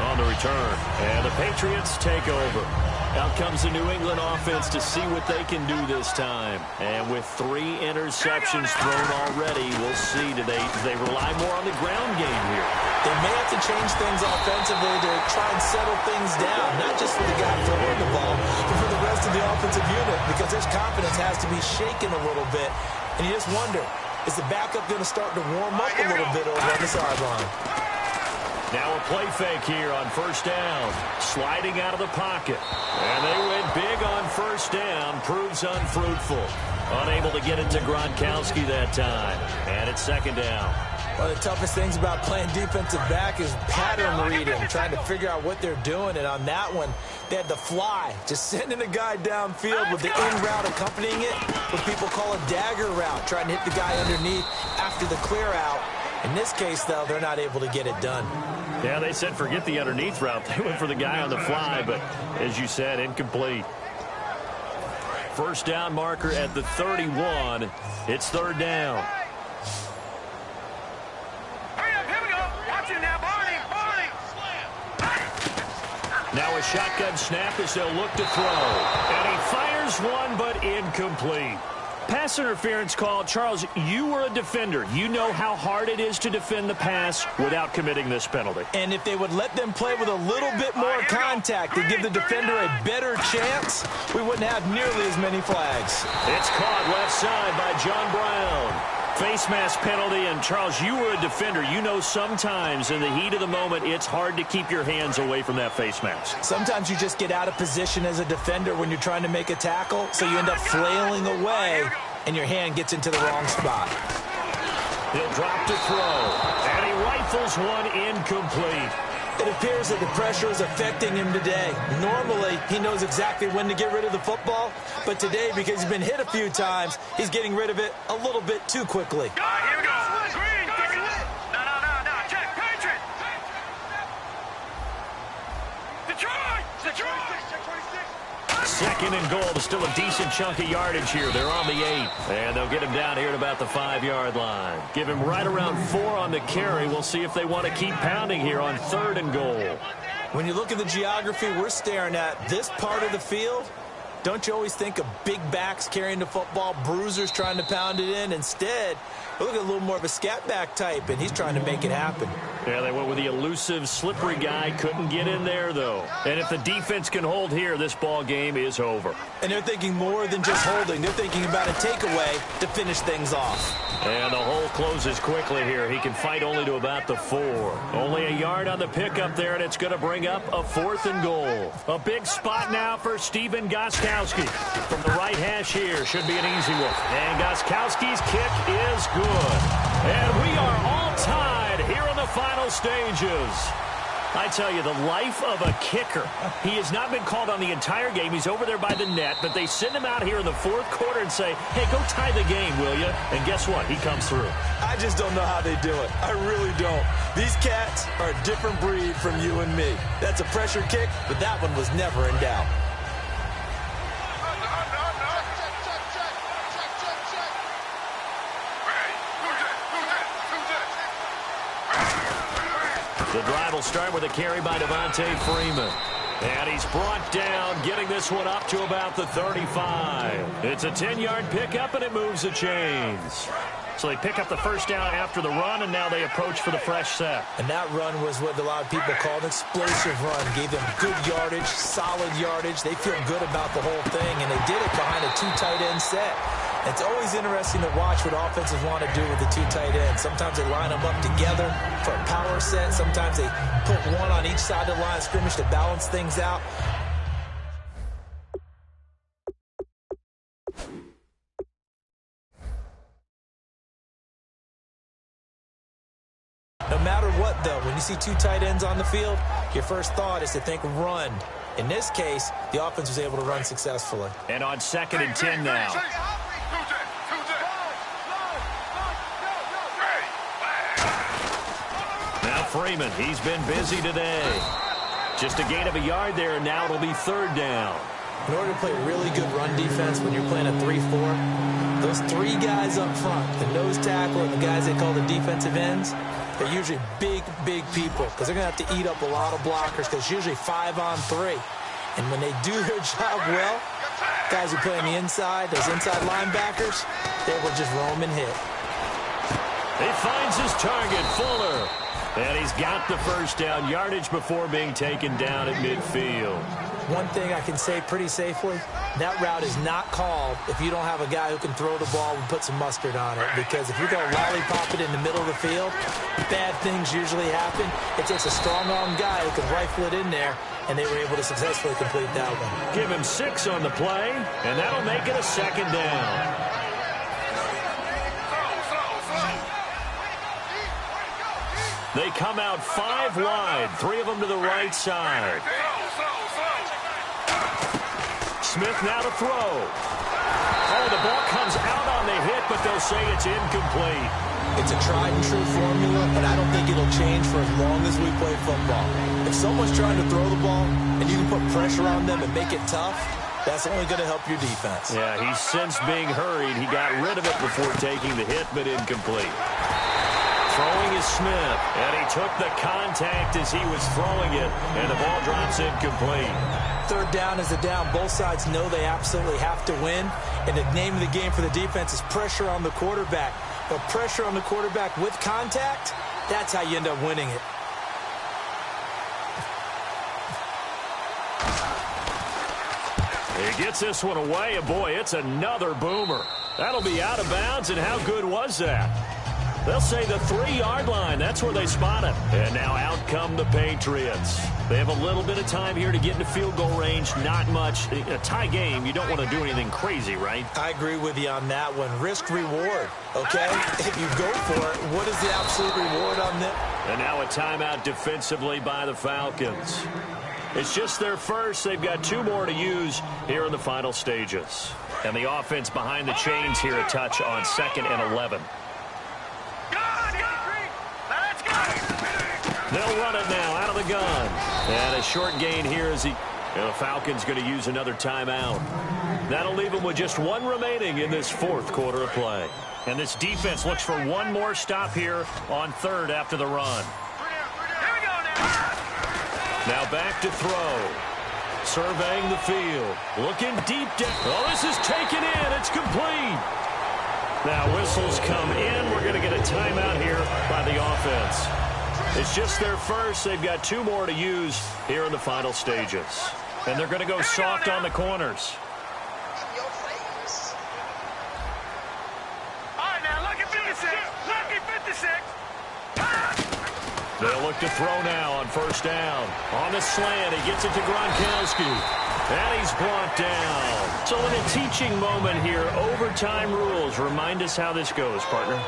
on the return. And the Patriots take over. Out comes the New England offense to see what they can do this time. And with 3 interceptions thrown already, we'll see today. They rely more on the ground game here. They may have to change things offensively to try and settle things down, not just for the guy throwing the ball, but for the rest of the offensive unit, because his confidence has to be shaken a little bit. And you just wonder, is the backup going to start to warm up a little bit over on the sideline? Now a play fake here on first down. Sliding out of the pocket. And they went big on first down. Proves unfruitful. Unable to get it to Gronkowski that time. And it's second down. One of the toughest things about playing defensive back is pattern reading, trying to figure out what they're doing. And on that one, they had the fly, just sending a guy downfield with the in route accompanying it, what people call a dagger route, trying to hit the guy underneath after the clear out. In this case, though, they're not able to get it done. Yeah, they said forget the underneath route. They went for the guy on the fly, but as you said, incomplete. First down marker at the 31. It's third down. Now a shotgun snap as they'll look to throw. And he fires one, but incomplete. Pass interference call. Charles, you were a defender. You know how hard it is to defend the pass without committing this penalty. And if they would let them play with a little bit more contact to give the defender a better chance, we wouldn't have nearly as many flags. It's caught left side by John Brown. Face mask penalty, and Charles, you were a defender. You know sometimes in the heat of the moment, it's hard to keep your hands away from that face mask. Sometimes you just get out of position as a defender when you're trying to make a tackle, so you end up flailing away, and your hand gets into the wrong spot. He'll drop to throw, and he rifles one incomplete. It appears that the pressure is affecting him today. Normally, he knows exactly when to get rid of the football, but today, because he's been hit a few times, he's getting rid of it a little bit too quickly. Here we go. Green. No. Check. Patriot. Detroit. Second and goal. Still a decent chunk of yardage here. They're on the 8. And they'll get him down here at about the 5-yard line. Give him right around 4 on the carry. We'll see if they want to keep pounding here on third and goal. When you look at the geography we're staring at, this part of the field, don't you always think of big backs carrying the football, bruisers trying to pound it in? Instead, look at a little more of a scat back type, and he's trying to make it happen. Yeah, they went with the elusive, slippery guy. Couldn't get in there, though. And if the defense can hold here, this ball game is over. And they're thinking more than just holding. They're thinking about a takeaway to finish things off. And the hole closes quickly here. He can fight only to about the 4. Only a yard on the pickup there, and it's going to bring up a 4th and goal. A big spot now for Stephen Gostkowski. From the right hash here, should be an easy one. And Gostkowski's kick is good. And we are all tied here in the final stages. I tell you, the life of a kicker. He has not been called on the entire game. He's over there by the net, but they send him out here in the 4th quarter and say, hey, go tie the game, will you? And guess what? He comes through. I just don't know how they do it. I really don't. These cats are a different breed from you and me. That's a pressure kick, but that one was never in doubt. The drive will start with a carry by Devontae Freeman. And he's brought down, getting this one up to about the 35. It's a 10-yard pickup, and it moves the chains. So they pick up the first down after the run, and now they approach for the fresh set. And that run was what a lot of people call an explosive run. Gave them good yardage, solid yardage. They feel good about the whole thing, and they did it behind a 2 tight end set. It's always interesting to watch what offenses want to do with the 2 tight ends. Sometimes they line them up together for a power set. Sometimes they put one on each side of the line of scrimmage to balance things out. see two tight ends on the field, your first thought is to think run. In this case, the offense was able to run successfully. And on 2nd and 10 now. Now Freeman, he's been busy today. Just a gain of a yard there, and now it'll be 3rd down. In order to play really good run defense when you're playing a 3-4, those 3 guys up front, the nose tackle and the guys they call the defensive ends, they're usually big people because they're going to have to eat up a lot of blockers because it's usually 5-on-3. And when they do their job well, guys who play on the inside, those inside linebackers, they will just roam and hit. He finds his target, Fuller. And he's got the first down yardage before being taken down at midfield. One thing I can say pretty safely, that route is not called if you don't have a guy who can throw the ball and put some mustard on it. Because if you're going to lollipop it in the middle of the field, bad things usually happen. It takes a strong-arm guy who can rifle it in there, and they were able to successfully complete that one. Give him 6 on the play, and that'll make it a 2nd down. They come out 5 wide, 3 of them to the right side. Smith now to throw. Oh, the ball comes out on the hit, but they'll say it's incomplete. It's a tried-and-true formula, and I don't think it'll change for as long as we play football. If someone's trying to throw the ball, and you can put pressure on them and make it tough, that's only going to help your defense. Yeah, he's since being hurried. He got rid of it before taking the hit, but incomplete. Throwing is Smith, and he took the contact as he was throwing it, and the ball drops incomplete. 3rd down is a down. Both sides know they absolutely have to win, and the name of the game for the defense is pressure on the quarterback. But pressure on the quarterback with contact, that's how you end up winning it. He gets this one away, and boy, it's another boomer. That'll be out of bounds, and how good was that? They'll say the 3-yard line. That's where they spot it. And now out come the Patriots. They have a little bit of time here to get into field goal range. Not much. A tie game, you don't want to do anything crazy, right? I agree with you on that one. Risk-reward, okay? If you go for it, what is the absolute reward on that? And now a timeout defensively by the Falcons. It's just their first. They've got 2 more to use here in the final stages. And the offense behind the chains here a touch on 2nd and 11. They'll run it now out of the gun. And a short gain here as the Falcons going to use another timeout. That'll leave them with just 1 remaining in this 4th quarter of play. And this defense looks for 1 more stop here on 3rd after the run. Here we go now. Now back to throw. Surveying the field. Looking deep down. Oh, this is taken in. It's complete. Now whistles come in. We're going to get a timeout here by the offense. It's just their first. They've got 2 more to use here in the final stages. And they're going to go soft on the corners. All right, now, lucky 56. Lucky 56. They'll look to throw now on 1st down. On the slant, he gets it to Gronkowski. And he's brought down. So in a teaching moment here, overtime rules. Remind us how this goes, partner.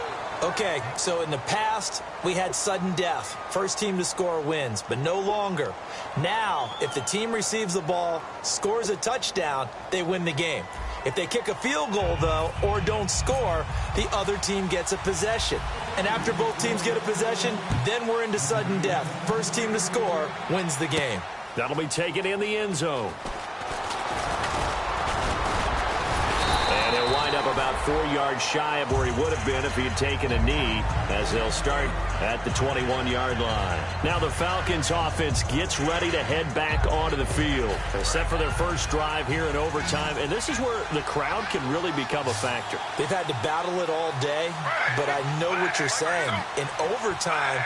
Okay, so in the past, we had sudden death. First team to score wins, but no longer. Now, if the team receives the ball, scores a touchdown, they win the game. If they kick a field goal, though, or don't score, the other team gets a possession. And after both teams get a possession, then we're into sudden death. First team to score wins the game. That'll be taken in the end zone. And they'll wind up about 4 yards shy of where he would have been if he had taken a knee, as they'll start at the 21-yard line. Now the Falcons offense gets ready to head back onto the field. They're set for their first drive here in overtime, and this is where the crowd can really become a factor. They've had to battle it all day, but I know what you're saying. In overtime,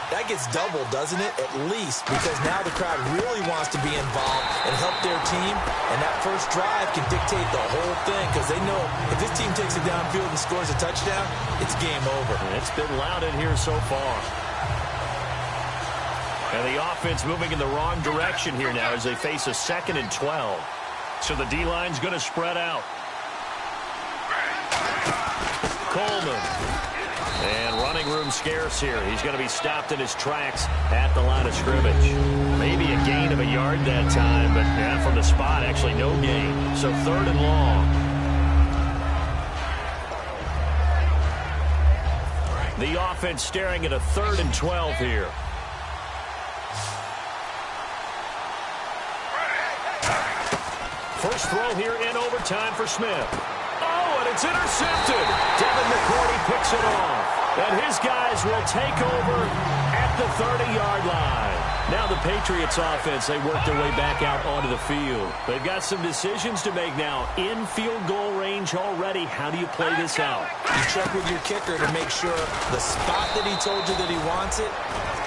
that gets doubled, doesn't it? At least, because now the crowd really wants to be involved and help their team, and that first drive can dictate the whole thing, because they know if this team takes it downfield and scores a touchdown, it's game over. And it's been loud in here so far. And the offense moving in the wrong direction here now as they face a 2nd and 12. So the D-line's going to spread out. Coleman. And running room scarce here. He's going to be stopped in his tracks at the line of scrimmage. Maybe a gain of a yard that time, but yeah, from the spot, actually no gain. So 3rd and long. The offense staring at a 3rd and 12 here. First throw here in overtime for Smith. Oh, and it's intercepted. Devin McCourty picks it off. And his guys will take over at the 30-yard line. Now the Patriots offense, they work their way back out onto the field. They've got some decisions to make now. In field goal range already. How do you play this out? You check with your kicker to make sure the spot that he told you that he wants it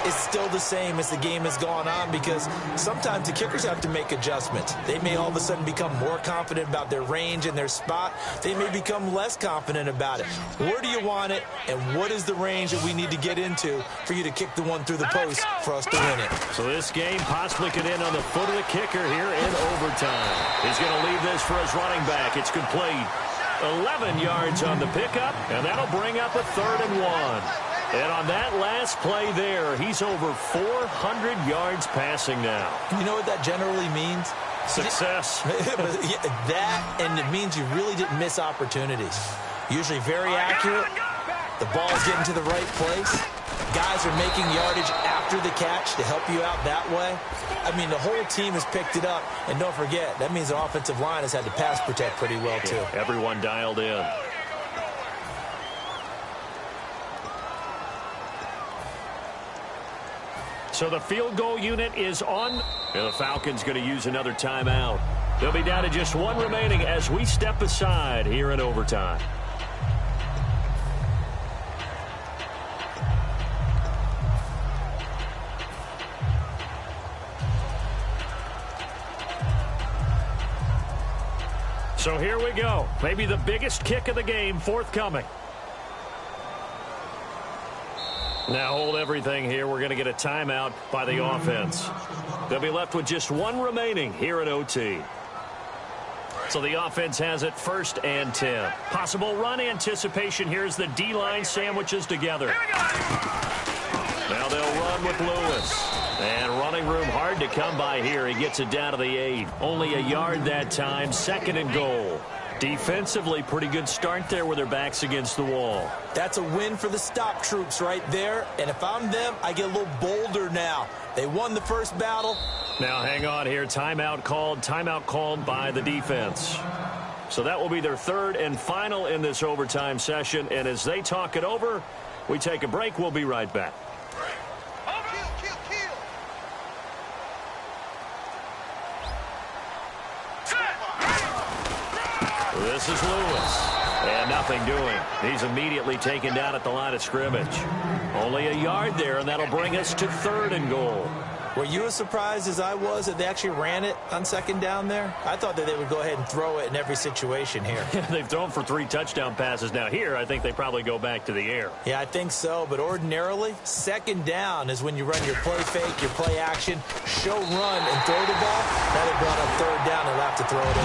is still the same as the game has gone on, because sometimes the kickers have to make adjustments. They may all of a sudden become more confident about their range and their spot. They may become less confident about it. Where do you want it, and what is the range that we need to get into for you to kick the one through the post for us to win it? So this game possibly could end on the foot of the kicker here in overtime. He's going to leave this for his running back. It's complete. 11 yards on the pickup, and that'll bring up a 3rd and 1. And on that last play there, he's over 400 yards passing now. You know what that generally means? Success. That, and it means you really didn't miss opportunities. Usually very accurate. The ball's getting to the right place. Guys are making yardage after the catch to help you out that way. I mean, the whole team has picked it up. And don't forget, that means the offensive line has had to pass protect pretty well, too. Everyone dialed in. So the field goal unit is on. And the Falcons going to use another timeout. They'll be down to just 1 remaining as we step aside here in overtime. So here we go. Maybe the biggest kick of the game forthcoming. Now hold everything here. We're going to get a timeout by the offense. They'll be left with just 1 remaining here at OT. So the offense has it 1st and 10. Possible run anticipation here as the D-line sandwiches together. Now they'll run with Lewis. And running room hard to come by here. He gets it down to the 8. Only a yard that time. 2nd and goal. Defensively, pretty good start there with their backs against the wall. That's a win for the stop troops right there. And if I'm them, I get a little bolder now. They won the first battle. Now hang on here. Timeout called by the defense. So that will be their 3rd and final in this overtime session. And as they talk it over, we take a break. We'll be right back. This is Lewis. And nothing doing. He's immediately taken down at the line of scrimmage. Only a yard there, and that'll bring us to 3rd and goal. Were you as surprised as I was that they actually ran it on 2nd down there? I thought that they would go ahead and throw it in every situation here. They've thrown for 3 touchdown passes. Now here, I think they probably go back to the air. Yeah, I think so. But ordinarily, 2nd down is when you run your play fake, your play action, show run, and throw the ball. Now they brought up 3rd down and they'll have to throw it